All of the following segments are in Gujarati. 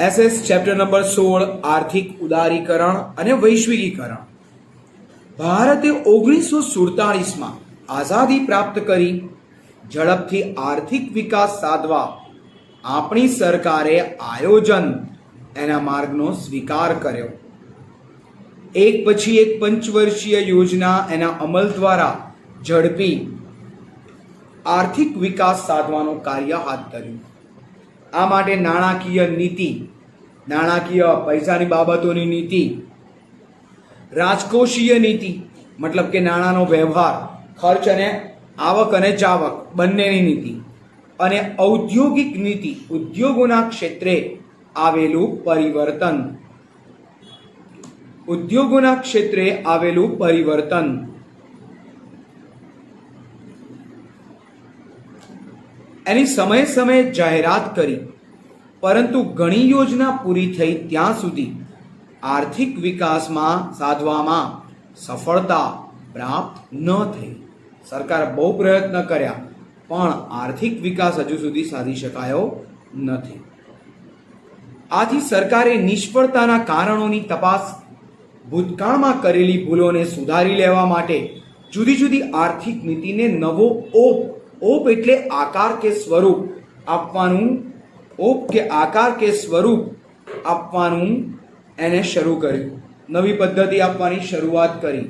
એસએસ ચેપ્ટર નંબર 16 આર્થિક ઉદારીકરણ અને વૈશ્વિકીકરણ. ભારતે 1947માં આઝાદી પ્રાપ્ત કરી ઝડપથી આર્થિક વિકાસ સાધવા આપણી સરકારે આયોજન એના માર્ગનો સ્વીકાર કર્યો. એક પછી એક પંચવર્ષીય યોજના એના અમલ દ્વારા ઝડપી આર્થિક વિકાસ સાધવાનું કાર્ય હાથ ધર્યું. આ માટે નાણાકીય નીતિ, નાણાકીય પૈસાની બાબતોની નીતિ, રાજકોષીય નીતિ મતલબ કે નાણાંનો વ્યવહાર, ખર્ચ અને આવક અને જાવક બંનેની નીતિ, અને ઔદ્યોગિક નીતિ, ઉદ્યોગોના ક્ષેત્રે આવેલું પરિવર્તન, ઉદ્યોગોના ક્ષેત્રે આવેલું પરિવર્તન. એની સમયે સમયે જાહેરાત કરી, પરંતુ ઘણી યોજના પૂરી થઈ ત્યાં સુધી આર્થિક વિકાસમાં સાધવામાં સફળતા પ્રાપ્ત ન થઈ. સરકાર બહુ પ્રયત્ન કર્યા પણ આર્થિક વિકાસ હજુ સુધી સાધી શકાયો નથી. આથી સરકારે નિષ્ફળતાના કારણોની તપાસ, ભૂતકાળમાં કરેલી ભૂલોને સુધારી લેવા માટે જુદી જુદી આર્થિક નીતિને નવો ઓપ એટલે આકાર કે સ્વરૂપ આપવાનું, ઓપ કે આકાર કે સ્વરૂપ આપવાનું એને શરૂ કર્યું. નવી પદ્ધતિ આપવાની શરૂઆત કરી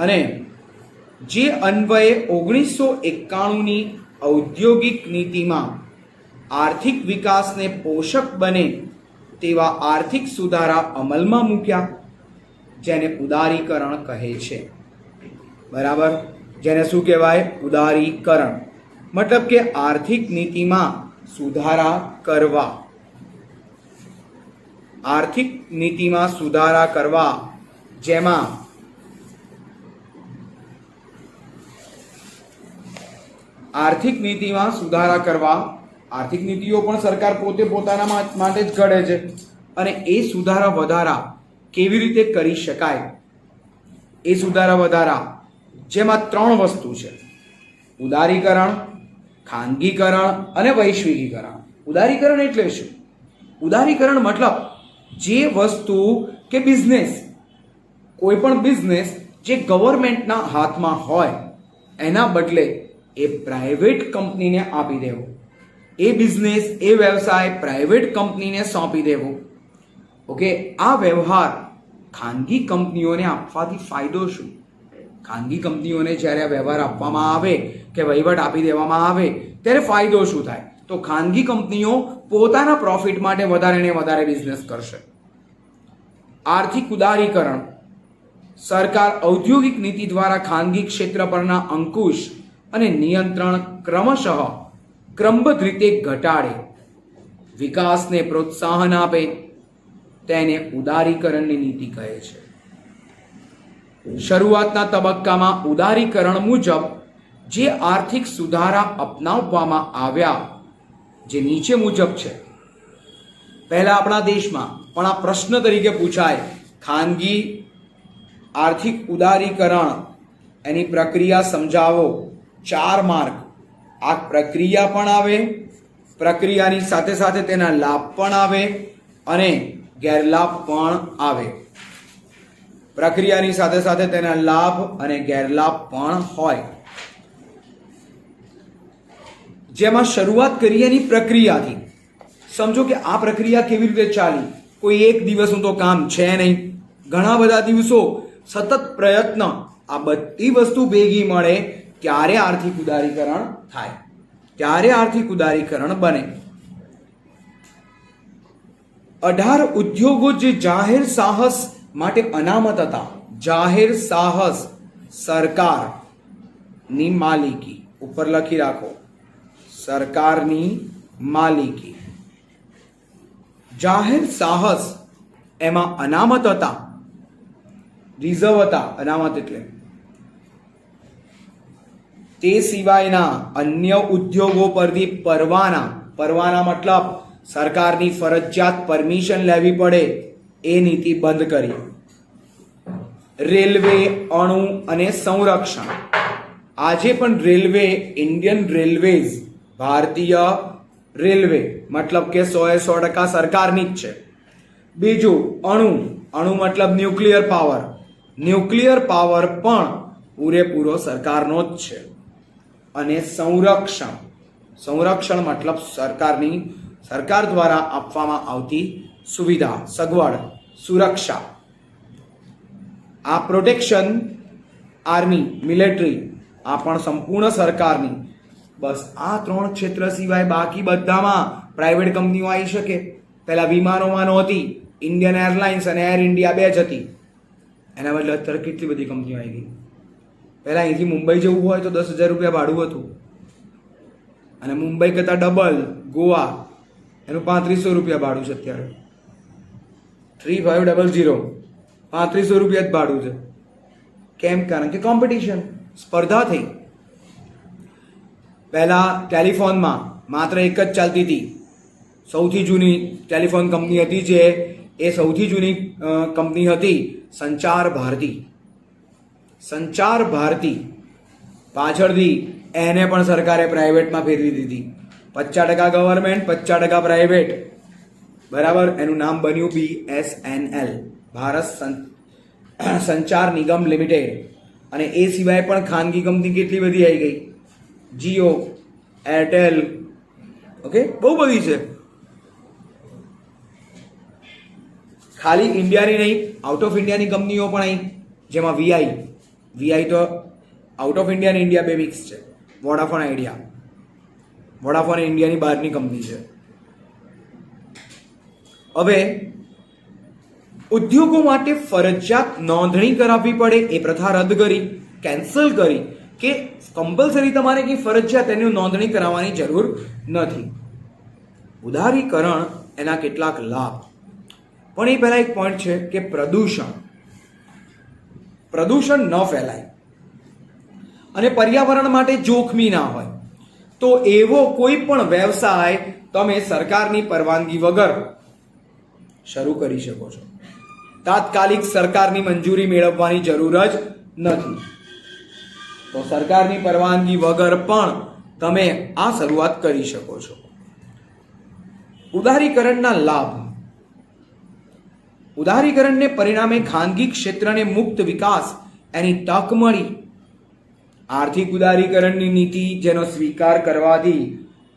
અને જે અન્વયે 1991ની ઔદ્યોગિક નીતિમાં આર્થિક વિકાસને પોષક બને તેવા આર્થિક સુધારા અમલમાં મૂક્યા, જેને ઉદારીકરણ કહે છે. બરાબર, જેને શું કહેવાય? ઉદારીકરણ. મતલબ કે આર્થિક નીતિમાં સુધારા કરવા, આર્થિક નીતિમાં સુધારા કરવા, જેમાં આર્થિક નીતિમાં સુધારા કરવા, આર્થિક નીતિઓ પણ સરકાર પોતે પોતાના માટે જ ઘડે છે, અને એ સુધારા વધારા કેવી રીતે કરી શકાય? એ સુધારા વધારા જેમાં 3 વસ્તુ છે: ઉદારીકરણ, ખાનગીકરણ અને વૈશ્વિકીકરણ. ઉદારીકરણ એટલે શું? ઉદારીકરણ મતલબ જે વસ્તુ કે બિઝનેસ, કોઈ પણ બિઝનેસ જે ગવર્મેન્ટના હાથમાં હોય એના બદલે એ પ્રાઇવેટ કંપનીને આપી દેવો. એ બિઝનેસ, એ વ્યવસાય પ્રાઇવેટ કંપનીને સોંપી દેવો. ઓકે, આ વ્યવહાર ખાનગી કંપનીઓને આપવાથી ફાયદો શું? ખાનગી કંપનીઓને જ્યારે આ વ્યવહાર આપવામાં આવે કે વહીવટ આપી દેવામાં આવે ત્યારે ફાયદો શું થાય? તો ખાનગી કંપનીઓ પોતાના પ્રોફિટ માટે વધારે ને વધારે બિઝનેસ કરશે. આર્થિક ઉદારીકરણ, સરકાર ઔદ્યોગિક નીતિ દ્વારા ખાનગી ક્ષેત્ર પરના અંકુશ અને નિયંત્રણ ક્રમબદ્ધ રીતે ઘટાડે, વિકાસને પ્રોત્સાહન આપે, તેને ઉદારીકરણની નીતિ કહે છે. શરૂઆતના તબક્કામાં ઉદારીકરણ મુજબ જે આર્થિક સુધારા અપનાવવામાં આવ્યા, જે નીચે મુજબ છે. પહેલા આપણા દેશમાં પણ આ પ્રશ્ન તરીકે પૂછાય, ખાનગી આર્થિક ઉદારીકરણ, એની પ્રક્રિયા સમજાવો. 4 માર્ક. આ પ્રક્રિયા પણ આવે, પ્રક્રિયાની સાથે સાથે તેના લાભ પણ આવે અને ગેરલાભ પણ આવે. પ્રક્રિયાની સાથે સાથે તેના લાભ અને ગેરલાભ પણ હોય. જેમાં શરૂઆત કરીએ એની પ્રક્રિયાથી. સમજો કે આ પ્રક્રિયા કેવી રીતે ચાલી? કોઈ એક દિવસનું તો કામ છે નહીં, ઘણા બધા દિવસો સતત પ્રયત્ન, આ બધી વસ્તુ ભેગી મળે ત્યારે આર્થિક ઉદારીકરણ થાય, ત્યારે આર્થિક ઉદારીકરણ બને. 18 ઉદ્યોગો જે જાહેર સાહસ માટે અનામત હતા, જાહેર સાહસ સરકારની માલિકી, ઉપર લખી રાખો, સરકારની માલિકી. જાહેર સાહસ એમાં અનામત હતા, રિઝર્વ હતા. અનામત એટલે તે સિવાયના અન્ય ઉદ્યોગો પરથી પરવાના મતલબ સરકારની ફરજિયાત પરમિશન લેવી પડે એ નીતિ બંધ કરી. રેલવે, અણુ અને સંરક્ષણ. આજે પણ રેલવે, ઇન્ડિયન રેલવેઝ ભારતીય રેલવે, મતલબ કે 100% સરકારની જ છે. બીજું અણુ મતલબ ન્યુક્લિયર પાવર, ન્યુક્લિયર પાવર પણ પૂરેપૂરો સરકારનો જ છે. અને સંરક્ષણ મતલબ સરકાર દ્વારા આપવામાં આવતી સુવિધા, સગવડ, સુરક્ષા. આ પ્રોટેક્શન, આર્મી, મિલિટરી, આ પણ સંપૂર્ણ સરકારની. બસ આ 3 ક્ષેત્ર સિવાય બાકી બધામાં પ્રાઇવેટ કંપનીઓ આવી શકે. પહેલા વિમાનોમાં નહોતી, ઇન્ડિયન એરલાઇન્સ અને એર ઇન્ડિયા 2 જ હતી. એના બદલે અત્યારે કેટલી બધી કંપનીઓ આવી ગઈ. પહેલા અહીંથી મુંબઈ જવું હોય તો 10,000 રૂપિયા ભાડું હતું, અને મુંબઈ કરતાં ડબલ ગોવા, એનું 3500 રૂપિયા ભાડું છે અત્યારે. 3500, 3500 રૂપિયા જ ભાડું છે. કેમ? કારણ કે કોમ્પિટિશન, સ્પર્ધા થઈ. પહેલા ટેલિફોનમાં માત્ર એક જ ચાલતી હતી. સૌથી જૂની ટેલિફોન કંપની હતી જે એ સૌથી જૂની કંપની હતી સંચાર ભારતી. પાછળથી એને પણ સરકારે પ્રાઇવેટમાં ફેરવી દીધી. 50% ગવર્મેન્ટ, 50% પ્રાઇવેટ. બરાબર. એનું નામ બન્યું BSNL, ભારત સંચાર નિગમ લિમિટેડ. અને એ સિવાય પણ ખાનગી કંપની કેટલી બધી આવી ગઈ. જીઓ, એરટેલ, ઓકે, બહુ બધી છે. ખાલી ઇન્ડિયાની નહીં, આઉટ ઓફ ઇન્ડિયાની કંપનીઓ પણ આવી, જેમાં વીઆઈ તો આઉટ ઓફ ઇન્ડિયા અને ઇન્ડિયા 2 મિક્સ છે. વોડાફોન ઇન્ડિયાની બહારની કંપની છે. હવે ઉદ્યોગો માટે ફરજિયાત નોંધણી કરાવવી પડે એ પ્રથા રદ કરી, કેન્સલ કરી, કે કમ્પલસરી તમારે કંઈ ફરજિયાત એની નોંધણી કરાવવાની જરૂર નથી. ઉદારીકરણ, એના કેટલાક લાભ. પણ એ પહેલા એક પોઈન્ટ છે કે પ્રદૂષણ ન ફેલાય અને પર્યાવરણ માટે જોખમી ના હોય તો એવો કોઈ પણ વ્યવસાય તમે સરકારની પરવાનગી વગર શરૂ કરી શકો છો. તાત્કાલિક સરકારની મંજૂરી મેળવવાની જરૂર જ નથી. તો સરકારની પરવાનગી વગર પણ તમે આ શરૂઆત કરી શકો છો. ઉદારીકરણના લાભ. ઉદારીકરણને પરિણામે ખાનગી ક્ષેત્રને મુક્ત વિકાસ એની તક મળી. આર્થિક ઉદારીકરણની નીતિ જેનો સ્વીકાર કરવાથી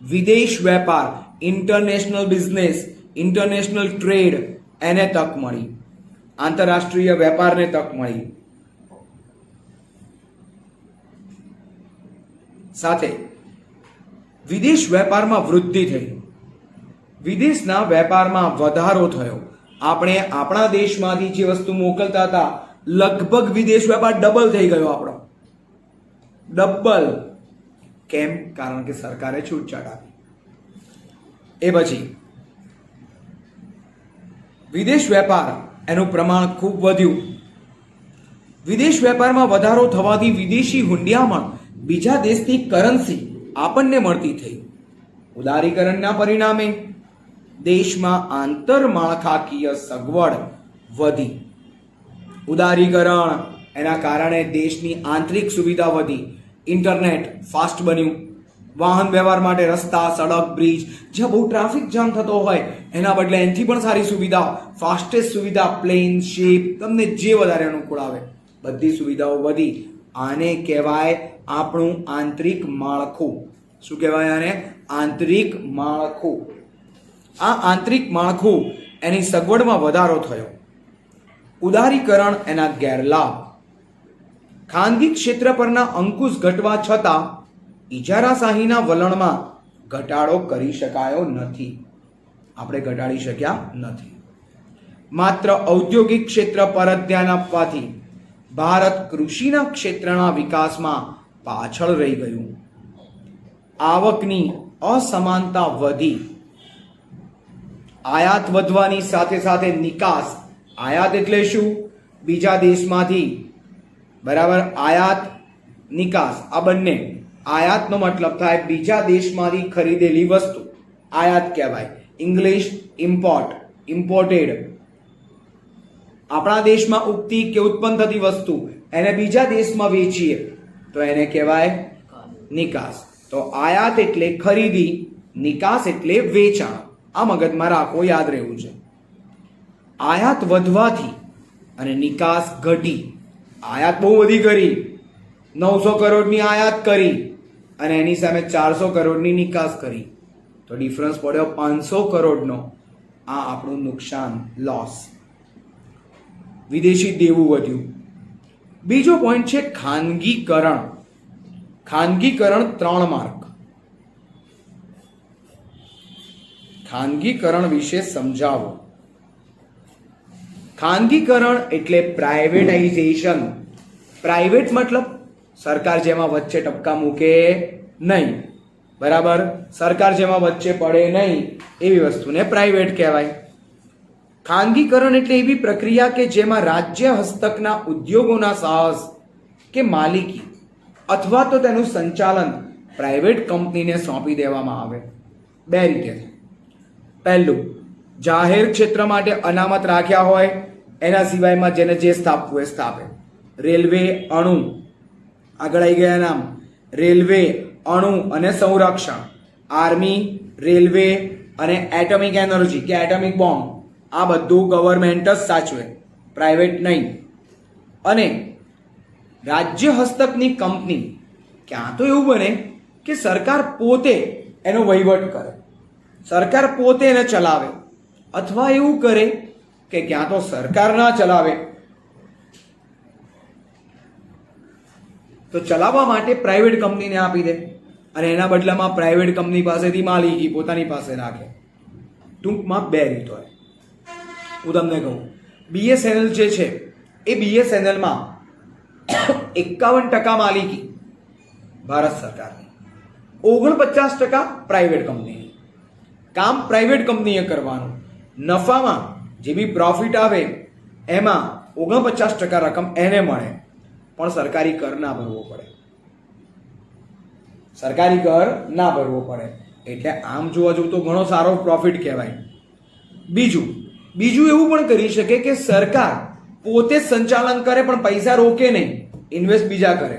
વિદેશ વેપાર, ઇન્ટરનેશનલ બિઝનેસ, ઇન્ટરનેશનલ ટ્રેડ એને તક મળી. આંતરરાષ્ટ્રીય વેપારને તક મળી. સાથે વિદેશ વેપારમાં વૃદ્ધિ થઈ, વિદેશના વેપારમાં વધારો થયો. આપણે આપણા દેશમાંથી જે વસ્તુ મોકલતા હતા લગભગ વિદેશ વેપાર ડબલ થઈ ગયો આપણો. ડબલ. કેમ? કારણ કે સરકારે છૂટછાટ આપી. એ પછી વિદેશ વેપાર, એનું પ્રમાણ ખૂબ વધ્યું. વિદેશ વેપારમાં વધારો થવાથી વિદેશી હુંડિયામણ, બીજા દેશની કરન્સી આપણને મળતી થઈ. ઉદારીકરણના પરિણામે દેશમાં આંતરમાળખાકીય સગવડ વધી. ઉદારીકરણ, એના કારણે દેશની આંતરિક સુવિધા વધી. ઇન્ટરનેટ ફાસ્ટ બન્યું. વાહન વ્યવહાર માટે રસ્તા, સડક, બ્રિજ, જ્યાં બહુ ટ્રાફિક જામ થતો હોય એના બદલે એનાથી પણ સારી સુવિધા, ફાસ્ટેસ્ટ સુવિધા, પ્લેન, શિપ, તમને જે વધારે અનુકૂળ આવે બધી સુવિધાઓ વધી. આને કહેવાય આપણું આંતરિક માળખું. શું કહેવાય આને? આંતરિક માળખું. આ આંતરિક માળખું, એની સગવડમાં વધારો થયો. ઉદારીકરણ, એના ગેરલાભ. ખાનગી ક્ષેત્ર પરના અંકુશ ઘટવા છતાં ઇજારાશાહીના વલણમાં ઘટાડો કરી શકાયો નથી. આપણે ઘટાડી શક્યા નથી. માત્ર ઔદ્યોગિક ક્ષેત્ર પર જ ધ્યાન આપવાથી ભારત કૃષિના ક્ષેત્રના વિકાસમાં પાછળ રહી ગયું. આવકની અસમાનતા વધી. આયાત વધવાની સાથે સાથે નિકાસ. આયાત એટલે શું? બીજા દેશમાંથી, બરાબર, આયાત, નિકાસ, આ બંને. આયાતનો મતલબ થાય બીજા દેશમાંથી ખરીદેલી વસ્તુ, આયાત કહેવાય. English import, imported. આપણા દેશમાં ઉગતી કે ઉત્પન્ન થતી વસ્તુ એને બીજા દેશમાં વેચીએ તો એને કહેવાય નિકાસ. તો આયાત એટલે ખરીદી, નિકાસ એટલે વેચાણ. આ મગજમાં રાખો, યાદ રહેવું છે. આયાત વધવાથી અને નિકાસ ઘટી. આયાત બહુ વધી કરી, 900 કરોડની આયાત કરી અને એની સામે 400 કરોડની નિકાસ કરી, તો ડિફરન્સ પડ્યો 500 કરોડનો. આ આપણું નુકસાન, લોસ. વિદેશી દેવું વધ્યું. બીજો પોઈન્ટ છે ખાનગીકરણ. ખાનગીકરણ 3 માર્ક. ખાનગીકરણ વિશે સમજાવો. ખાનગીકરણ એટલે પ્રાઇવેટાઇઝેશન. પ્રાઇવેટ મતલબ સરકાર જેમાં વચ્ચે ટપકા મૂકે નહીં, બરાબર? સરકાર જેમાં વચ્ચે પડે નહીં એવી વસ્તુને પ્રાઇવેટ કહેવાય. ખાનગીકરણ એટલે એવી પ્રક્રિયા કે જેમાં રાજ્ય હસ્તકના ઉદ્યોગોના સાહસ કે માલિકી અથવા તો તેનું સંચાલન પ્રાઇવેટ કંપનીને સોંપી દેવામાં આવે. 2 રીતે. પહેલું, જાહેર ક્ષેત્ર માટે અનામત રાખ્યા હોય, એના સિવાયમાં જેને જે સ્થાપવું એ સ્થાપે. રેલવે, અણુ, આગળ આવી ગયા નામ, રેલવે, અણુ અને સંરક્ષણ, આર્મી, રેલવે અને એટમિક એનર્જી કે એટમિક બોમ્બ, આ બધું ગવર્મેન્ટ જ સાચવે, પ્રાઇવેટ નહીં. અને રાજ્ય હસ્તકની કંપની, ક્યાં તો એવું બને કે સરકાર પોતે એનો વહીવટ કરે, સરકાર પોતે એને ચલાવે, અથવા એવું કરે કે ક્યાં તો સરકાર ના ચલાવે તો ચલાવવા માટે પ્રાઇવેટ કંપનીને આપી દે અને એના બદલામાં પ્રાઇવેટ કંપની પાસેથી માલિકી પોતાની પાસે રાખે. ટૂંકમાં 2 રીત હોય. હું તમને કહું, BSNL જે છે એ BSNLમાં 51% માલિકી ભારત સરકારની, 49% પ્રાઇવેટ કંપનીની. કામ પ્રાઇવેટ કંપનીએ કરવાનું, નફામાં જે બી પ્રોફિટ આવે એમાં 49% રકમ એને મળે, પણ સરકારી કર ના ભરવો પડે. સરકારી કર ના ભરવો પડે. એટલે આમ જોવા જવું તો ઘણો સારો પ્રોફિટ કહેવાય. બીજું એવું પણ કરી શકે કે સરકાર પોતે સંચાલન કરે પણ પૈસા રોકે નહીં, ઇન્વેસ્ટ બીજા કરે.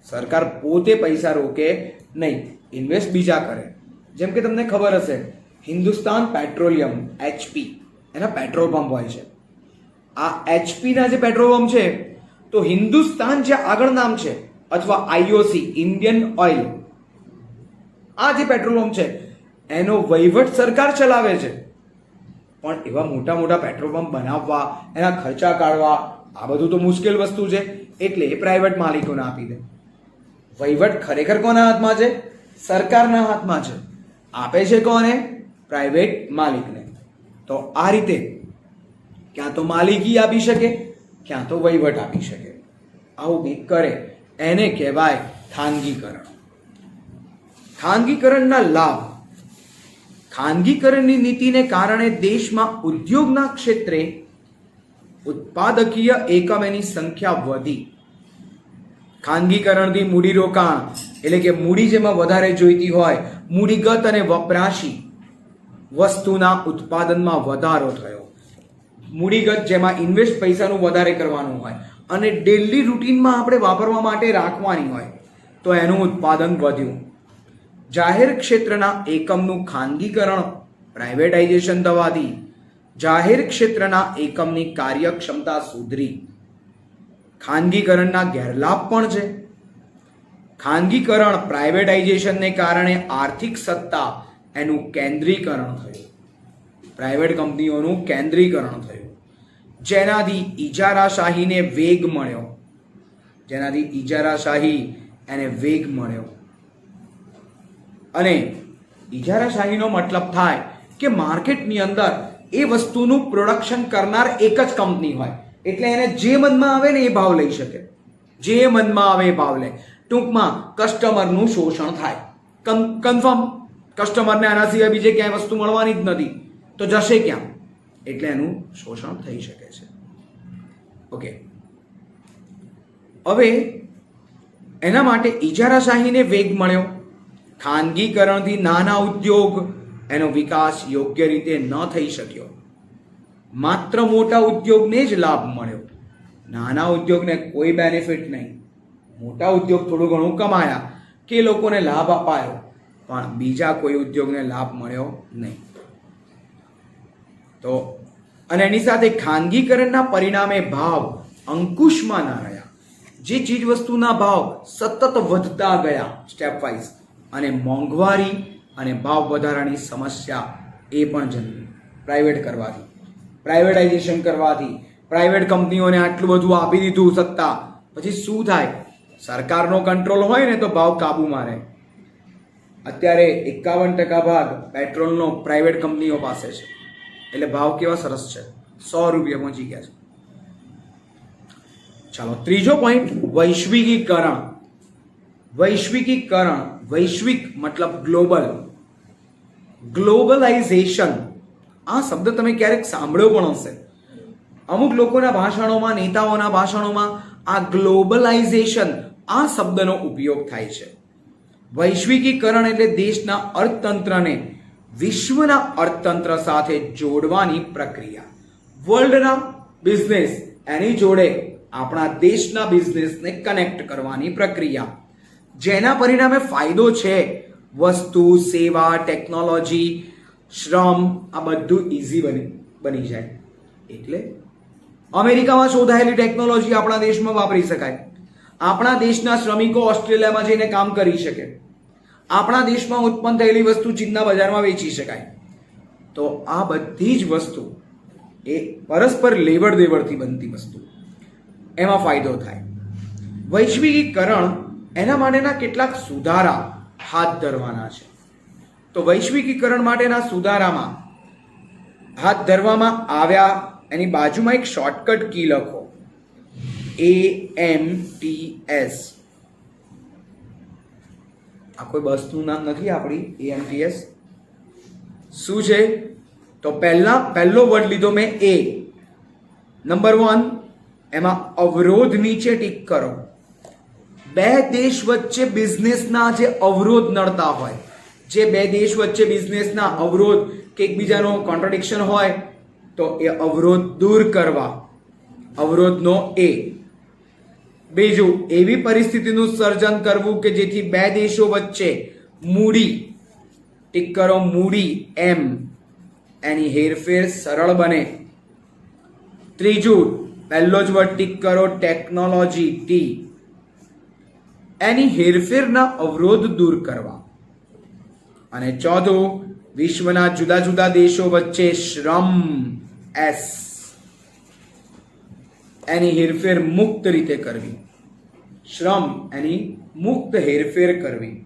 સરકાર પોતે પૈસા રોકે નહીં, ઇન્વેસ્ટ બીજા કરે. જેમ કે તમને ખબર હશે, હિન્દુસ્તાન પેટ્રોલિયમ, HP, એના પેટ્રોલ પંપ હોય છે. આ HP ના જે પેટ્રોલ પંપ છે, તો હિન્દુસ્તાન જે આગળ નામ છે, અથવા IOC, ઇન્ડિયન ઓઇલ, આ જે પેટ્રોલ પંપ છે એનો વહીવટ સરકાર ચલાવે છે. પણ એવા મોટા મોટા પેટ્રોલ પંપ બનાવવા, એના ખર્ચા કાઢવા, આ બધું તો મુશ્કેલ વસ્તુ છે. એટલે એ પ્રાઇવેટ માલિકોને આપી દે. વહીવટ ખરેખર કોના હાથમાં છે? સરકારના હાથમાં છે. આપે છે કોને? પ્રાઇવેટ માલિકને. તો આ રીતે ક્યાં તો માલિકી આપી શકે, ક્યાં તો વહીવટ આપી શકે. આવું કંઈક કરે એને કહેવાય ખાનગીકરણ. ખાનગીકરણના લાભ. ખાનગીકરણની નીતિને કારણે દેશમાં ઉદ્યોગના ક્ષેત્રે ઉત્પાદકીય એકમોની સંખ્યા વધી. ખાનગીકરણથી મૂડીરોકાણ એટલે કે મૂડી જેમાં વધારે જોઈતી હોય, મૂડીગત અને વપરાશી વસ્તુના ઉત્પાદનમાં વધારો થયો. મૂડીગત જેમાં ઇન્વેસ્ટ પૈસાનું વધારે કરવાનું હોય અને ડેલી રૂટીનમાં આપણે વાપરવા માટે રાખવાની હોય, તો એનું ઉત્પાદન વધ્યું. જાહેર ક્ષેત્રના એકમનું ખાનગીકરણ, પ્રાઇવેટાઇઝેશન થવાથી જાહેર ક્ષેત્રના એકમની કાર્યક્ષમતા સુધરી. ખાનગીકરણના ગેરલાભ પણ છે. ખાનગીકરણ, પ્રાઇવેટાઇઝેશનને કારણે આર્થિક સત્તા એનું કેન્દ્રીકરણ થયું. પ્રાઇવેટ કંપનીઓનું કેન્દ્રીકરણ થયું, જેનાથી ઇજારાશાહીને વેગ મળ્યો. અને ઇજારાશાહીનો મતલબ થાય કે માર્કેટની અંદર એ વસ્તુનું પ્રોડક્શન કરનાર એક જ કંપની હોય, એટલે એને જે મનમાં આવે ને એ ભાવ લઈ શકે, જે મનમાં આવે એ ભાવ લે. ટૂંકમાં કસ્ટમરનું શોષણ થાય. કન્ફર્મ, કસ્ટમરને આના સિવાય બીજે ક્યાંય વસ્તુ મળવાની જ નથી, તો જશે ક્યાં? એટલે એનું શોષણ થઈ શકે છે. ઓકે, હવે એના માટે ઇજારાશાહીને વેગ મળ્યો. ખાનગીકરણથી નાના ઉદ્યોગ એનો વિકાસ યોગ્ય રીતે ન થઈ શક્યો. માત્ર મોટા ઉદ્યોગને જ લાભ મળ્યો, નાના ઉદ્યોગને કોઈ બેનિફિટ નહીં. મોટા ઉદ્યોગ થોડું ઘણું કમાયા, કે લોકોને લાભ અપાયો, પણ બીજા કોઈ ઉદ્યોગને લાભ મળ્યો નહીં. તો અને એની સાથે ખાનગીકરણના પરિણામે ભાવ અંકુશમાં ના રહ્યા. જે ચીજ વસ્તુના ભાવ સતત વધતા ગયા સ્ટેપ વાઇઝ, અને મોંઘવારી અને ભાવ વધારાની સમસ્યા એ પણ જન્મી પ્રાઇવેટ કરવાથી, પ્રાઇવેટાઇઝેશન કરવાથી. પ્રાઇવેટ કંપનીઓને આટલું બધું આપી દીધું સત્તા, પછી શું થાય? સરકારનો કંટ્રોલ હોય ને તો ભાવ કાબૂમાં રહે. અત્યારે 51% ભાગ પેટ્રોલનો પ્રાઇવેટ કંપનીઓ પાસે છે, એટલે ભાવ કેવા સરસ છે, 100 રૂપિયા પહોંચી ગયા છે. ચાલો, ત્રીજો પોઈન્ટ, વૈશ્વિકીકરણ. વૈશ્વિકીકરણ, વૈશ્વિક મતલબ ગ્લોબલ, ગ્લોબલાઇઝેશન. આ શબ્દ તમે ક્યારેક સાંભળ્યો પણ હશે. અમુક લોકોના ભાષણોમાં, નેતાઓના ભાષણોમાં આ ગ્લોબલાઇઝેશન આ શબ્દનો ઉપયોગ થાય છે. વૈશ્વિકીકરણ એટલે દેશના અર્થતંત્રને વિશ્વના અર્થતંત્ર સાથે જોડવાની પ્રક્રિયા. વર્લ્ડના બિઝનેસ એની જોડે આપણા દેશના બિઝનેસને કનેક્ટ કરવાની પ્રક્રિયા, જેના પરિણામે ફાયદો છે વસ્તુ, સેવા, ટેકનોલોજી, શ્રમ, આ બધું ઇઝી બની જાય. એટલે અમેરિકામાં શોધાયેલી ટેકનોલોજી આપણા દેશમાં વાપરી શકાય. આપણા દેશના શ્રમિકો ઓસ્ટ્રેલિયામાં જઈને કામ કરી શકે. આપણા દેશમાં ઉત્પન્ન થયેલી વસ્તુ ચીનના બજારમાં વેચી શકાય. તો આ બધી જ વસ્તુ એ પરસ્પર લેવડ દેવડથી બનતી વસ્તુ, એમાં ફાયદો થાય. વૈશ્વિકીકરણ એના માટેના કેટલાક સુધારા હાથ ધરવાના છે. તો વૈશ્વિકીકરણ માટેના સુધારામાં હાથ ધરવામાં આવ્યા, એની બાજુમાં એક શોર્ટકટ કી લખો, AMTS. આ કોઈ બસનું નામ નથી આપણી. AMTS શું છે? તો પહેલો વર્ડ લીધો મેં, A. નંબર 1, એમાં અવરોધ નીચે ટીક કરો. બે દેશ વચ્ચે બિઝનેસના જે અવરોધ નડતા હોય, જે બે દેશ વચ્ચે બિઝનેસના અવરોધ કે એકબીજાનો કોન્ટ્રાડિક્શન હોય, તો એ અવરોધ દૂર કરવા, અવરોધનો A. બીજું, એવી પરિસ્થિતિનું સર્જન કરવું કે જેથી બે દેશો વચ્ચે મૂડી, ટીક કરો, મૂડી M, એની હેરફેર સરળ બને. ત્રીજું, પહેલો જ વર્ડ ટીક કરો, ટેકનોલોજી T, એની હેરફેરના અવરોધ દૂર કરવા. અને ચોથું, વિશ્વના જુદા જુદા દેશો વચ્ચે શ્રમ S, એની હેરફેર મુક્ત રીતે કરવી. શ્રમ એની મુક્ત હેરફેર કરવી.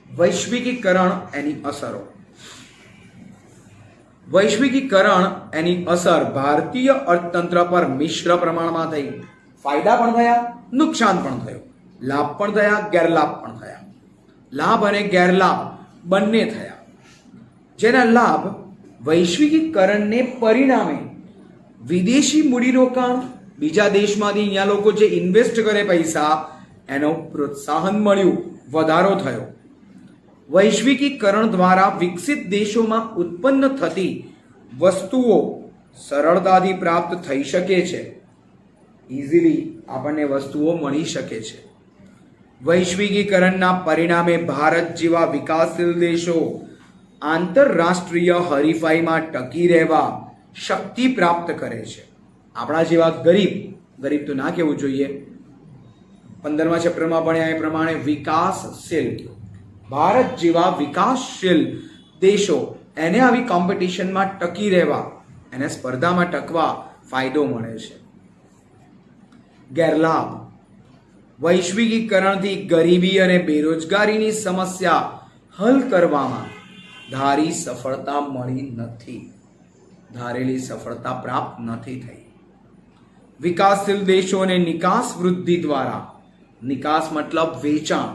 વૈશ્વિકીકરણ એની અસરો. વૈશ્વિકીકરણ એની અસર ભારતીય અર્થતંત્ર પર મિશ્ર પ્રમાણમાં થઈ. ફાયદા પણ થયા, નુકસાન પણ થયું. લાભ પણ થયા, ગેરલાભ પણ થયા. લાભ અને ગેરલાભ બંને થયા. જેના લાભ વૈશ્વિકીકરણને પરિણામે વિદેશી મૂડીરોકાણ, બીજા દેશમાંથી અહીંયા લોકો જે ઇન્વેસ્ટ કરે પૈસા, એનો પ્રોત્સાહન મળ્યું, વધારો થયો. વૈશ્વિકીકરણ દ્વારા વિકસિત દેશોમાં ઉત્પન્ન થતી વસ્તુઓ સરળતાથી પ્રાપ્ત થઈ શકે છે. ઇઝીલી આપણને વસ્તુઓ મળી શકે છે. વૈશ્વિકીકરણના પરિણામે ભારત જેવા વિકાસશીલ દેશો આંતરરાષ્ટ્રીય હરીફાઈમાં ટકી રહેવા શક્તિ પ્રાપ્ત કરે છે. આપણા જેવા ગરીબ તો ના કહેવું જોઈએ, 15મા ચેપ્ટરમાં ભણ્યા એ પ્રમાણે વિકાસશીલ, ભારત જેવા વિકાસશીલ દેશો, એને આવી કોમ્પિટિશનમાં ટકી રહેવા, એને સ્પર્ધામાં ટકવા ફાયદો મળે છે. ગેરલાભ. વૈશ્વિકીકરણથી ગરીબી અને બેરોજગારીની સમસ્યા હલ કરવામાં ધારી સફળતા મળી નથી, ધારેલી સફળતા પ્રાપ્ત નથી થઈ. વિકાસશીલ દેશોને નિકાસ વૃદ્ધિ દ્વારા, નિકાસ મતલબ વેચાણ,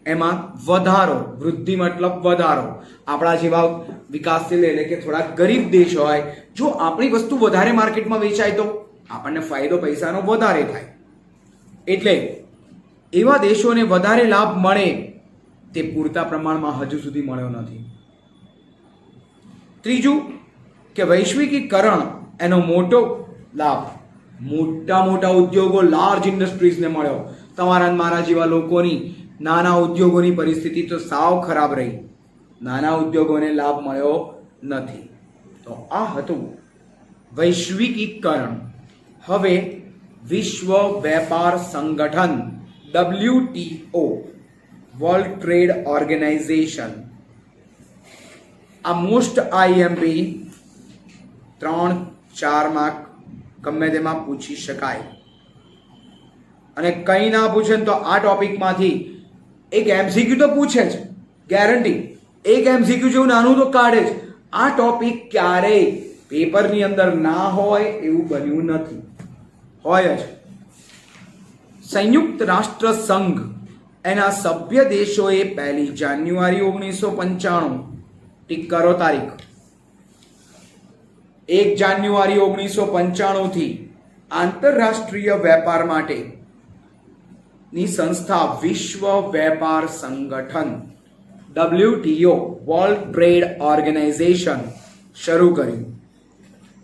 એમાં વધારો, વૃદ્ધિ મતલબ વધારો. આપણા જેવા વિકાસશીલ એટલે કે થોડા ગરીબ દેશ હોય, જો આપણી વસ્તુ વધારે માર્કેટમાં વેચાય તો આપણને ફાયદો પૈસાનો વધારે થાય. એટલે એવા દેશોને વધારે લાભ મળે તે પૂરતા પ્રમાણમાં હજુ સુધી મળ્યો નથી. ત્રીજું કે વૈશ્વિકીકરણ એનો મોટો લાભ મોટા મોટા ઉદ્યોગો, લાર્જ ઇન્ડસ્ટ્રીઝને મળ્યો. તમારા અને મારા જેવા લોકોની નાના ઉદ્યોગોની પરિસ્થિતિ તો સાવ ખરાબ રહી. નાના ઉદ્યોગોને લાભ મળ્યો નથી. તો આ હતું વૈશ્વિકીકરણ. હવે વિશ્વ વેપાર સંગઠન WTO, વર્લ્ડ ટ્રેડ ઓર્ગેનાઇઝેશન, આ મોસ્ટ IMP 3-4 માર્ક ગમે તેમાં પૂછી શકાય. અને કંઈ ના પૂછે ને તો આ ટોપિકમાંથી એક MCQ તો પૂછે જ, ગેરંટી. એક MCQ જેવું નાનું તો કાઢે જ. આ ટોપિક ક્યારેય પેપરની અંદર ના હોય એવું બન્યું નથી, હોય જ. સંયુક્ત રાષ્ટ્ર સંઘ એના સભ્ય દેશોએ 1 જાન્યુઆરી 1995, ટીક કરો તારીખ, 1 જાન્યુઆરી 1995 થી આંતરરાષ્ટ્રીય વેપાર માટે ની સંસ્થા વિશ્વ વેપાર સંગઠન WTO, વર્લ્ડ ટ્રેડ ઓર્ગેનાઇઝેશન શરૂ કર્યું.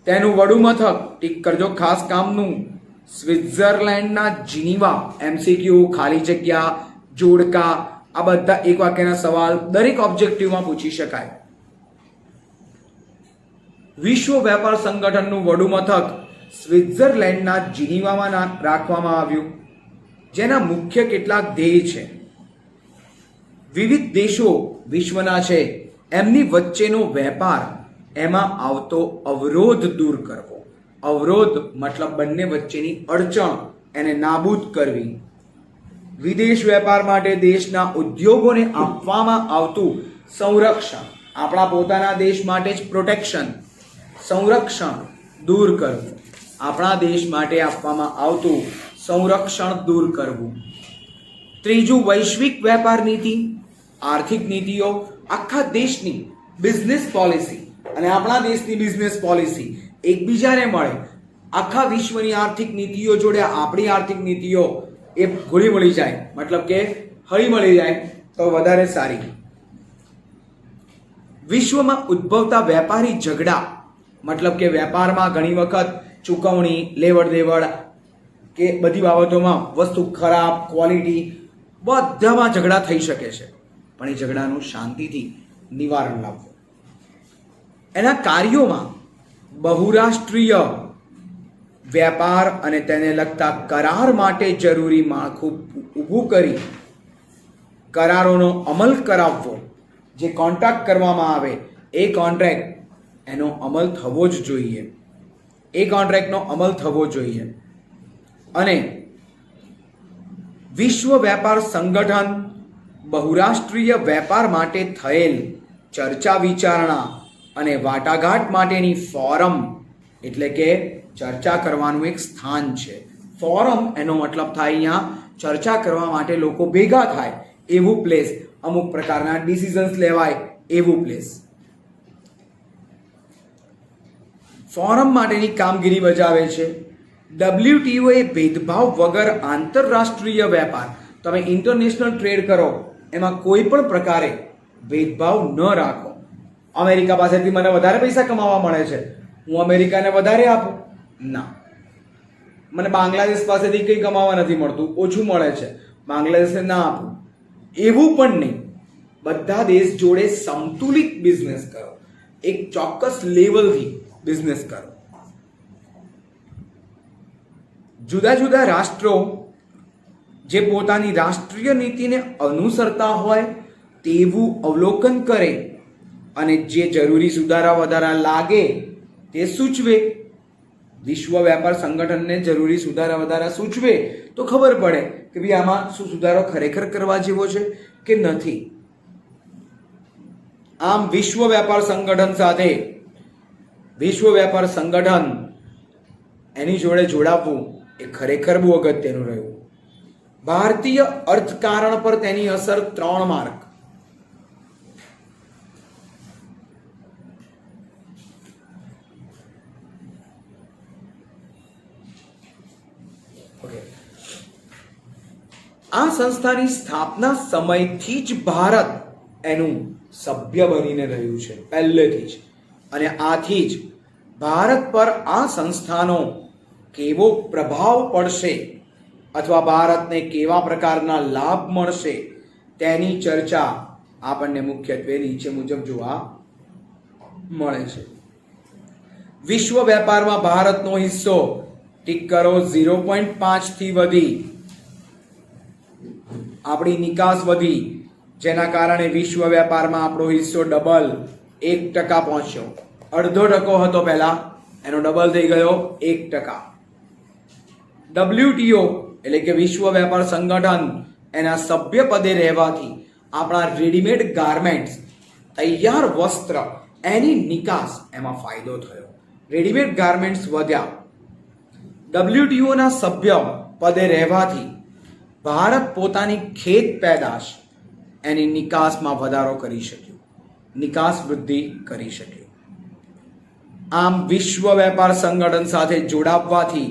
તેનું વડું મથક, ટીક કરજો ખાસ કામનું, સ્વિટ્ઝરલેન્ડના જીનીવા. MCQ, ખાલી જગ્યા, જોડકા, આ બધા એક વાક્યના સવાલ દરેક ઓબ્જેક્ટિવમાં પૂછી શકાય. વિશ્વ વેપાર સંગઠનનું વડું મથક સ્વિટ્ઝરલેન્ડના જીનીવામાં રાખવામાં આવ્યું, જેના મુખ્ય કેટલાક ધ્યેય છે. વિવિધ દેશો વિશ્વના છે, એમની વચ્ચેનો વેપાર, એમાં આવતો અવરોધ દૂર કરવો. અવરોધ મતલબ બંને વચ્ચેની અડચણ, એને નાબૂદ કરવી. વિદેશ વેપાર માટે દેશના ઉદ્યોગોને આપવામાં આવતું સંરક્ષણ, આપણા પોતાના દેશ માટે જ પ્રોટેક્શન, સંરક્ષણ દૂર કરવું. આપણા દેશ માટે આપવામાં આવતું સંરક્ષણ દૂર કરવું. ત્રીજું, વૈશ્વિક વેપાર નીતિ, આર્થિક નીતિઓ, આખા દેશની બિઝનેસ પોલિસી અને આપણા દેશની બિઝનેસ પોલિસી એકબીજાને મળે. આખા વિશ્વની આર્થિક નીતિઓ જોડે આપણી આર્થિક નીતિઓ એ ઘુળી મળી જાય, મતલબ કે હળી મળી જાય તો વધારે સારી. વિશ્વમાં ઉદ્ભવતા વેપારી ઝઘડા, મતલબ કે વેપારમાં ઘણી વખત ચૂકવણી, લેવડ દેવડ કે બધી બાબતોમાં વસ્તુ ખરાબ, ક્વોલિટી, બધામાં ઝઘડા થઈ શકે છે. પણ એ ઝઘડાનું શાંતિથી નિવારણ લાવવું. એના કાર્યોમાં બહુરાષ્ટ્રીય વેપાર અને તેને લગતા કરાર માટે જરૂરી માળખું ઊભું કરી કરારોનો અમલ કરાવવો. જે કોન્ટ્રાક્ટ કરવામાં આવે એ કોન્ટ્રાક્ટ એનો અમલ થવો જ જોઈએ, એ કોન્ટ્રાક્ટનો અમલ થવો જોઈએ. અને વિશ્વ વેપાર સંગઠન બહુરાષ્ટ્રીય વેપાર માટે થયેલ ચર્ચા વિચારણા અને વાટાઘાટ માટેની ફોરમ, એટલે કે ચર્ચા કરવાનું એક સ્થાન છે. ફોરમ એનો મતલબ થાય અહીંયા ચર્ચા કરવા માટે લોકો ભેગા થાય એવું પ્લેસ, અમુક પ્રકારના ડિસિઝન્સ લેવાય એવું પ્લેસ. ફોરમ માટેની કામગીરી બજાવે છે. WTO એ ભેદભાવ વગર આંતરરાષ્ટ્રીય વેપાર, તમે ઇન્ટરનેશનલ ટ્રેડ કરો એમાં કોઈ પણ પ્રકારે ભેદભાવ ન રાખો. અમેરિકા પાસેથી મને વધારે પૈસા કમાવા મળે છે, હું અમેરિકાને વધારે આપું ના. મને બાંગ્લાદેશ પાસેથી કંઈ કમાવા નથી મળતું, ઓછું મળે છે, બાંગ્લાદેશને ના આપું એવું પણ નહીં. બધા દેશ જોડે સંતુલિત બિઝનેસ કરો, એક ચોક્કસ લેવલથી બિઝનેસ કરો. જુદા જુદા રાષ્ટ્રો જે પોતાની રાષ્ટ્રીય નીતિને અનુસરતા હોય તેવું અવલોકન કરે અને જે જરૂરી સુધારા વધારા લાગે તે સૂચવે. વિશ્વ વેપાર સંગઠનને જરૂરી સુધારા વધારા સૂચવે તો ખબર પડે કે ભાઈ આમાં શું સુધારો ખરેખર કરવા જેવો છે કે નથી. આમ વિશ્વ વેપાર સંગઠન સાથે વિશ્વ વેપાર સંગઠન એની જોડે જોડાવવું એ ખરેખર બહુ અગત્યનું રહ્યું. ભારતીય અર્થકારણ પર તેની અસર 3 માર્ક. આ સંસ્થાની સ્થાપના સમયથી જ ભારત એનું સભ્ય બનીને રહ્યું છે, પહેલેથી જ. અને આથી જ ભારત પર આ સંસ્થાનો કેવો પ્રભાવ પડશે અથવા ભારતને કેવા પ્રકારના લાભ મળશે તેની ચર્ચા આપણને મુખ્યત્વે નીચે મુજબ જોવા મળે છે. વિશ્વ વેપારમાં ભારતનો હિસ્સો ટીક કરો 0.5 થી વધી આપણી નિકાસ વધી, જેના કારણે વિશ્વ વેપારમાં આપણો હિસ્સો ડબલ 1% પહોંચ્યો. 0.5% હતો પહેલા, એનો ડબલ થઈ ગયો 1%. WTO એટલે કે વિશ્વ વેપાર સંગઠન એના સભ્ય પદે રહેવાથી આપણા રેડીમેડ ગાર્મેન્ટ્સ, તૈયાર વસ્ત્ર, એની નિકાસ એમાં ફાયદો થયો. રેડીમેડ ગાર્મેન્ટ્સ વધ્યા. WTO ના સભ્ય પદે રહેવાથી ભારત પોતાની ખેત પેદાશ એની નિકાસમાં વધારો કરી શક્યું, નિકાસ વૃદ્ધિ કરી શક્યું. આમ વિશ્વ વેપાર સંગઠન સાથે જોડાવવાથી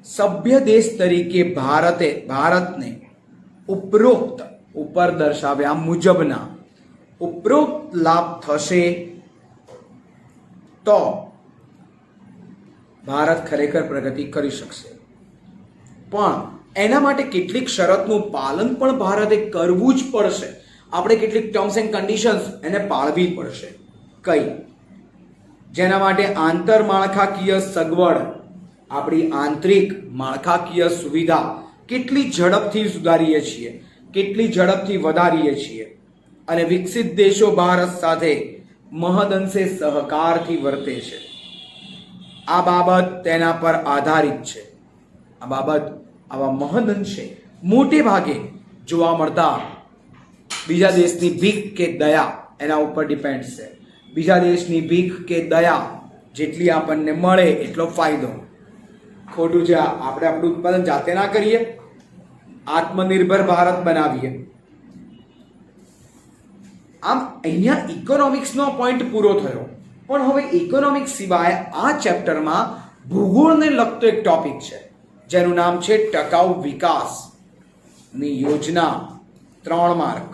સભ્ય દેશ તરીકે ભારતને ઉપરોક્ત ઉપર દર્શાવ્યા મુજબના ઉપરોક્ત લાભ થશે તો ભારત ખરેખર પ્રગતિ કરી શકશે. પણ એના માટે કેટલીક શરતનું પાલન પણ ભારતે કરવું જ પડશે. આપણે કેટલીક ટર્મ્સ એન્ડ કન્ડિશન્સ એને પાળવી પડશે. કઈ? જેના માટે આંતરમાળખાકીય સગવડ, આપણી આંતરિક માળખાકીય સુવિધા કેટલી ઝડપથી સુધારીએ છીએ, કેટલી ઝડપથી વધારીએ છીએ, અને વિકસિત દેશો ભારત સાથે મહદઅંશે સહકારથી વર્તે છે. આ બાબત તેના પર આધારિત છે. આ બાબત આવા મહદઅંશે મોટે ભાગે જોવા મળતા બીજા દેશની ભીખ કે દયા એના ઉપર ડિપેન્ડ છે. બીજા દેશની ભીખ કે દયા જેટલી આપણને મળે એટલો ફાયદો. ખોટું છે આપણે આપણું ઉત્પાદન જાતે ના કરીએ, આત્મનિર્ભર ભારત બનાવીએ. આમ અહીંયા ઇકોનોમિક્સનો પોઈન્ટ પૂરો થયો. પણ હવે ઇકોનોમિક્સ સિવાય આ ચેપ્ટરમાં ભૂગોળને લગતો એક ટોપિક છે જેનું નામ છે ટકાઉ વિકાસની યોજના. 3 માર્ક.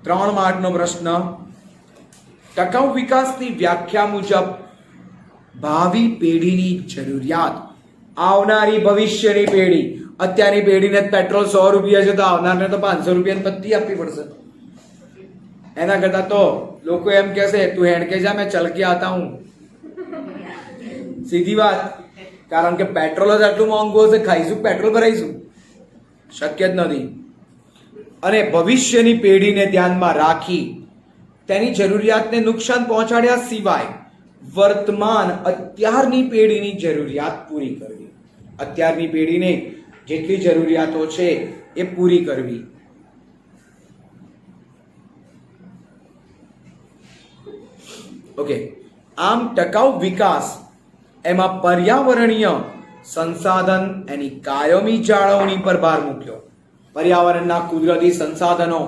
ત્રણ માર્કનો પ્રશ્ન. ટકાઉ વિકાસની વ્યાખ્યા મુજબ ભાવિ પેઢીની જરૂરિયાત, આવનારી ભવિષ્યની પેઢી, અત્યારની પેઢીને પેટ્રોલ 100 રૂપિયા છે તો આવનારને તો 500 રૂપિયાની પત્તી આપવી પડશે. એના કરતા તો લોકો એમ કહેશે તું હેડ કે જા, મેં ચલ કે આતા હું. સીધી વાત. કારણ કે પેટ્રોલ જ આટલું મોંઘું હશે, ખાઈશું પેટ્રોલ ભરાઈશું? શક્ય જ નથી. અને ભવિષ્યની પેઢીને ધ્યાનમાં રાખી તેની જરૂરિયાતને નુકસાન પહોંચાડ્યા સિવાય વર્તમાન અત્યારની પેઢીની જરૂરિયાત પૂરી કરવી. અત્યારની પેઢીને જેટલી જરૂરિયાતો છે એ પૂરી કરવી. ઓકે. આમ ટકાઉ વિકાસ એમાં પર્યાવરણીય સંસાધન એની કાયમી જાળવણી પર ભાર મૂક્યો. પર્યાવરણના કુદરતી સંસાધનો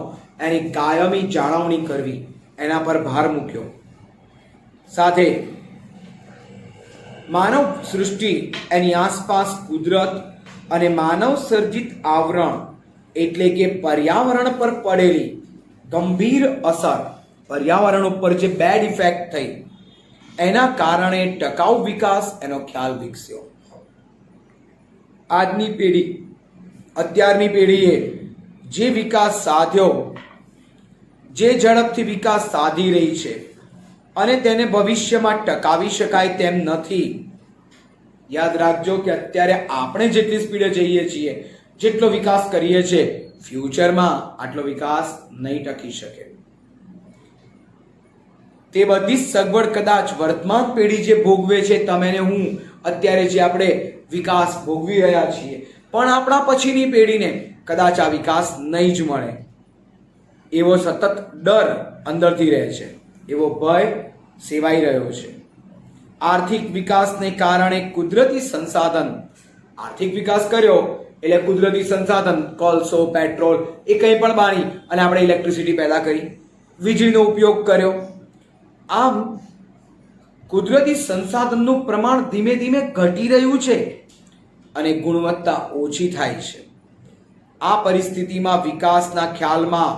એની કાયમી જાળવણી કરવી એના પર ભાર મૂક્યો. સાથે માનવ સૃષ્ટિ એની આસપાસ કુદરત અને માનવ સર્જિત આવરણ એટલે કે પર્યાવરણ પર પડેલી ગંભીર અસર, પર્યાવરણ ઉપર જે બેડ ઇફેક્ટ થઈ એના કારણે ટકાઉ વિકાસ એનો ખ્યાલ વિકસ્યો. આજની પેઢી, અત્યારની પેઢીએ જે વિકાસ સાધ્યો, જે ઝડપથી વિકાસ સાધી રહી છે અને તેને ભવિષ્યમાં ટકાવી શકાય તેમ નથી. યાદ રાખજો કે અત્યારે આપણે જેટલી સ્પીડે જઈએ છીએ, જેટલો વિકાસ કરીએ છીએ, ફ્યુચરમાં આટલો વિકાસ નહીં ટકી શકે. તે બધી સગવડ કદાચ વર્તમાન પેઢી જે ભોગવે છે, તમે ને હું અત્યારે જે આપણે વિકાસ ભોગવી રહ્યા છીએ, પણ આપણા પછીની પેઢીને કદાચ આ વિકાસ નહીં જ મળે એવો સતત ડર અંદરથી રહે છે, એવો ભય સેવાઈ રહ્યો છે. આર્થિક વિકાસને કારણે કુદરતી સંસાધન, આર્થિક વિકાસ કર્યો એટલે કુદરતી સંસાધન, કોલસો, પેટ્રોલ, એ કંઈ પણ બાણી અને આપણે ઇલેક્ટ્રિસિટી પેદા કરી, વીજળીનો ઉપયોગ કર્યો. આમ કુદરતી સંસાધનનું પ્રમાણ ધીમે ધીમે ઘટી રહ્યું છે અને ગુણવત્તા ઓછી થાય છે. આ પરિસ્થિતિમાં વિકાસના ખ્યાલમાં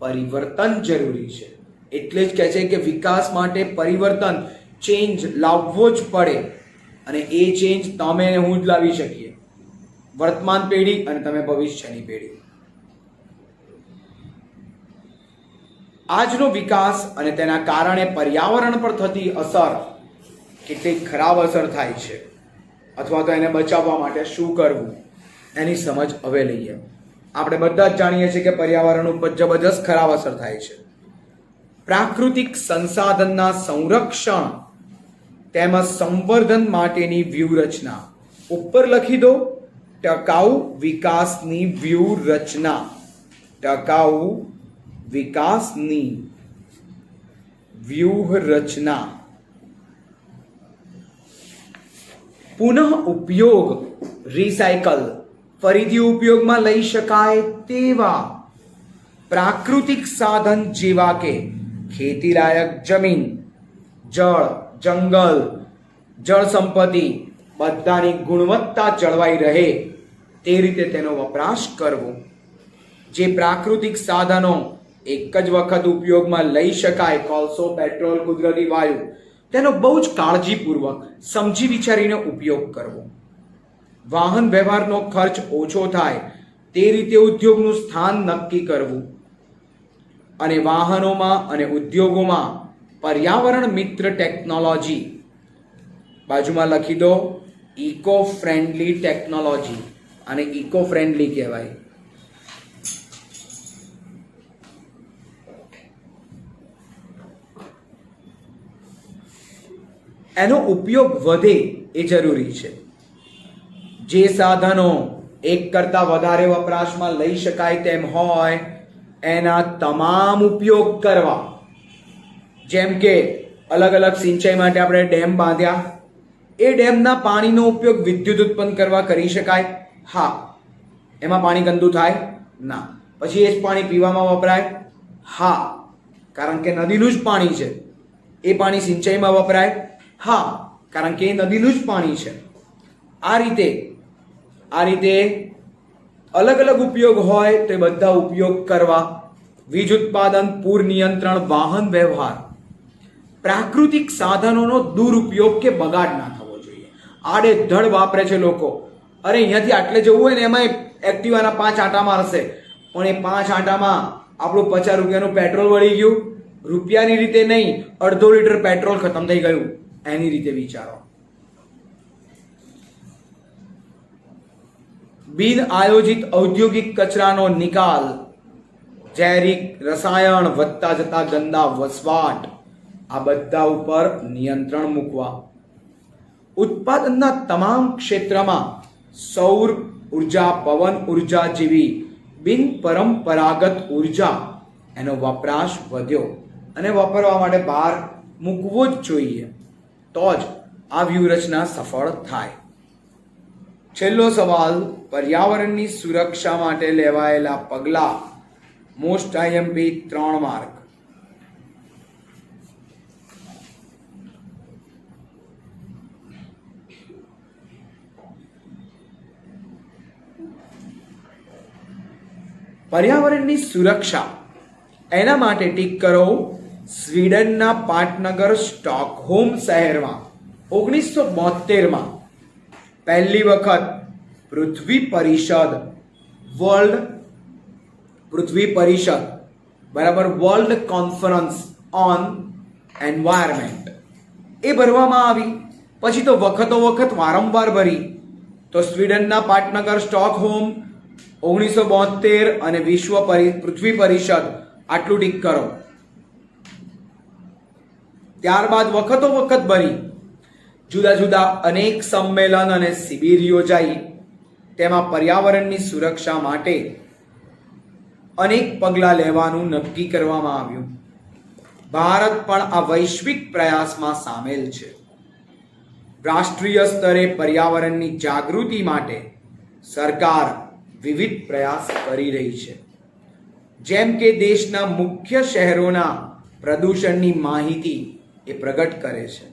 પરિવર્તન જરૂરી છે. એટલે જ કહે છે કે વિકાસ માટે પરિવર્તન, ચેન્જ લાવવો જ પડે. અને એ ચેન્જ તમે ને હું જ લાવી શકીએ, વર્તમાન પેઢી અને તમે ભવિષ્યની પેઢી. આજનો વિકાસ અને તેના કારણે પર્યાવરણ પર થતી અસર, કેટલી ખરાબ અસર થાય છે અથવા તો એને બચાવવા માટે શું કરવું, એની સમજ હવે લઈએ. આપણે બધા જ જાણીએ છીએ કે પર્યાવરણ ઉપર જબરજસ્ત ખરાબ અસર થાય છે. પ્રાકૃતિક સંસાધનના સંરક્ષણ તેમજ સંવર્ધન માટેની વ્યૂહરચના. ઉપર લખી દો, ટકાઉ વિકાસની વ્યૂહરચના. ટકાઉ વિકાસની વ્યૂહરચના. પુનઃ ઉપયોગ, રિસાયકલ, ફરીથી ઉપયોગમાં લઈ શકાય તેવા પ્રાકૃતિક સાધન જેવા કે ખેતીલાયક જમીન, જળ, જંગલ, જળ સંપત્તિ બધાની ગુણવત્તા જળવાઈ રહે તે રીતે તેનો વપરાશ કરવો. જે પ્રાકૃતિક સાધનો એક જ વખત ઉપયોગમાં લઈ શકાય, કોલસો, પેટ્રોલ, કુદરતી વાયુ, તેનો બહુ જ કાળજીપૂર્વક સમજી વિચારીને ઉપયોગ કરવો. વાહન વ્યવહારનો ખર્ચ ઓછો થાય તે રીતે ઉદ્યોગનું સ્થાન નક્કી કરવું. અને વાહનોમાં અને ઉદ્યોગોમાં પર્યાવરણ મિત્ર ટેકનોલોજી, બાજુમાં લખી દો ઇકો ફ્રેન્ડલી ટેકનોલોજી, અને ઇકો ફ્રેન્ડલી કહેવાય. એનો ઉપયોગ વધે એ જરૂરી છે. જે સાધનો એક કરતા વધારે વપરાશમાં લઈ શકાય તેમ હોય એના તમામ ઉપયોગ કરવા. જેમ કે અલગ અલગ સિંચાઈ માટે આપણે ડેમ બાંધ્યા, એ ડેમના પાણીનો ઉપયોગ વિદ્યુત ઉત્પન્ન કરવા કરી શકાય. હા, એમાં પાણી ગંદુ થાય ના. પછી એ જ પાણી પીવામાં વપરાય? હા, કારણ કે નદીનું જ પાણી છે. એ પાણી સિંચાઈમાં વપરાય? હા, કારણ કે એ નદીનું જ પાણી છે. આ રીતે અલગ અલગ ઉપયોગ હોય તો એ બધા ઉપયોગ કરવા. વીજ ઉત્પાદન, પૂર નિયંત્રણ, વાહન વ્યવહાર. પ્રાકૃતિક સાધનોનો દુરુપયોગ કે બગાડ ના થવો જોઈએ. આડેધડ વાપરે છે લોકો. અરે અહીંયાથી આટલે જવું હોય ને એમાં એક્ટિવાના 5 આંટા મારશે, પણ એ 5 આંટામાં આપણું 50 રૂપિયાનું પેટ્રોલ વળી ગયું. રૂપિયાની રીતે નહીં, અડધો લીટર પેટ્રોલ ખતમ થઈ ગયું. એની રીતે વિચારો. બિન આયોજિત ઔદ્યોગિક કચરાનો નિકાલ, જૈવિક, રસાયણ, વધતા જતા ગંદા વસવાટ, આ બધા ઉપર નિયંત્રણ મૂકવા. ઉત્પાદનના તમામ ક્ષેત્રમાં સૌર ઉર્જા, પવન ઉર્જા જેવી બિન પરંપરાગત ઉર્જા, એનો વપરાશ વધ્યો અને વાપરવા માટે ભાર મૂકવો જ જોઈએ. તો જ આ વ્યૂહરચના સફળ થાય. છેલ્લો સવાલ, પર્યાવરણની સુરક્ષા માટે લેવાયેલા પગલાં. Most IMP 3 mark. પર્યાવરણની સુરક્ષા, એના માટે ટીક કરો. સ્વીડનના પાટનગર સ્ટોકહોમ શહેરમાં 1972માં પહેલી વખત પૃથ્વી પરિષદ બરાબર, વર્લ્ડ કોન્ફરન્સ ઓન એન્વાયરમેન્ટ એ ભરવામાં આવી. પછી તો વખત વારંવાર ભરી. તો સ્વીડનના પાટનગર સ્ટોકહોમ 1972 અને વિશ્વ પૃથ્વી પરિષદ, આટલું ટીક કરો. ત્યારબાદ વખત ભરી. જુદા જુદા અનેક સંમેલન અને શિબિર યોજાઈ. તેમાં પર્યાવરણની સુરક્ષા માટે અનેક પગલાં લેવાનું નક્કી કરવામાં આવ્યું. ભારત પણ આ વૈશ્વિક પ્રયાસમાં સામેલ છે. રાષ્ટ્રીય સ્તરે પર્યાવરણની જાગૃતિ માટે સરકાર વિવિધ પ્રયાસ કરી રહી છે. જેમ કે દેશના મુખ્ય શહેરોના પ્રદૂષણની માહિતી એ પ્રગટ કરે છે.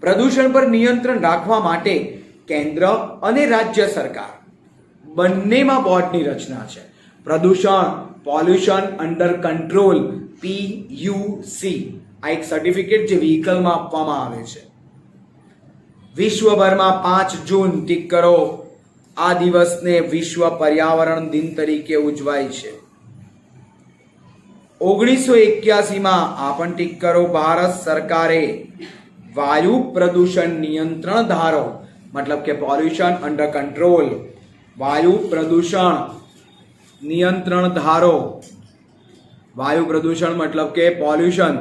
પ્રદૂષણ પર નિયંત્રણ રાખવા માટે કેન્દ્ર અને રાજ્ય સરકાર બંનેમાં બોર્ડની રચના છે. પ્રદૂષણ પોલ્યુશન અંડર કંટ્રોલ PUC, આ એક સર્ટિફિકેટ જે વ્હીકલમાં આપવામાં આવે છે. વિશ્વભરમાં 5 જૂન ટીક કરો, આ દિવસને વિશ્વ પર્યાવરણ દિન તરીકે ઉજવાય છે. 1981માં આ પણ ટીક કરો, ભારત સરકારે વાયુ પ્રદૂષણ નિયંત્રણ ધારો, મતલબ કે પોલ્યુશન અંડર કંટ્રોલ, વાયુ પ્રદૂષણ નિયંત્રણ ધારો, વાયુ પ્રદૂષણ મતલબ કે પોલ્યુશન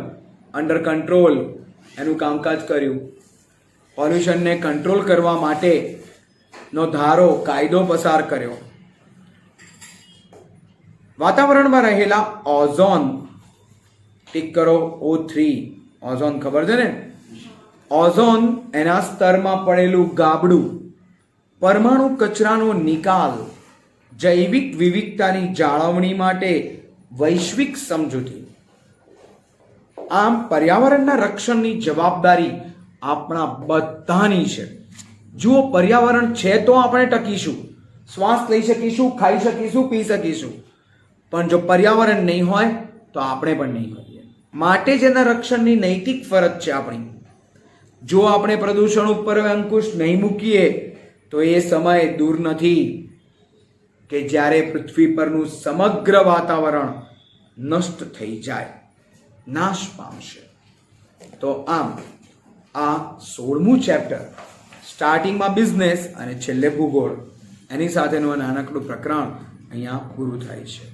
અંડર કંટ્રોલ એનું કામકાજ કર્યું. પોલ્યુશનને કંટ્રોલ કરવા માટેનો ધારો કાયદો પસાર કર્યો. વાતાવરણમાં રહેલા ઓઝોન ટીક કરો, O3, ઓઝોન ખબર છે ને? ઓઝોન એના સ્તરમાં પડેલું ગાબડું, પરમાણુ કચરાનો નિકાલ, જૈવિક વિવિધતાની જાળવણી માટે વૈશ્વિક સમજૂતી. આમ પર્યાવરણના રક્ષણની જવાબદારી આપણા બધાની છે. જુઓ, પર્યાવરણ છે તો આપણે ટકીશું, શ્વાસ લઈ શકીશું, ખાઈ શકીશું, પી શકીશું. પણ જો પર્યાવરણ નહીં હોય તો આપણે પણ નહીં હોઈએ. માટે જ એના રક્ષણની નૈતિક ફરજ છે આપણી. જો આપણે પ્રદૂષણ ઉપર અંકુશ નહીં મૂકીએ તો એ સમય દૂર નથી કે જ્યારે પૃથ્વી પરનું સમગ્ર વાતાવરણ નષ્ટ થઈ જાય, નાશ પામશે. તો આમ આ 16મું ચેપ્ટર, સ્ટાર્ટિંગમાં બિઝનેસ અને છેલ્લે ભૂગોળ, એની સાથેનું આ નાનકડું પ્રકરણ અહીંયા પૂરું થાય છે.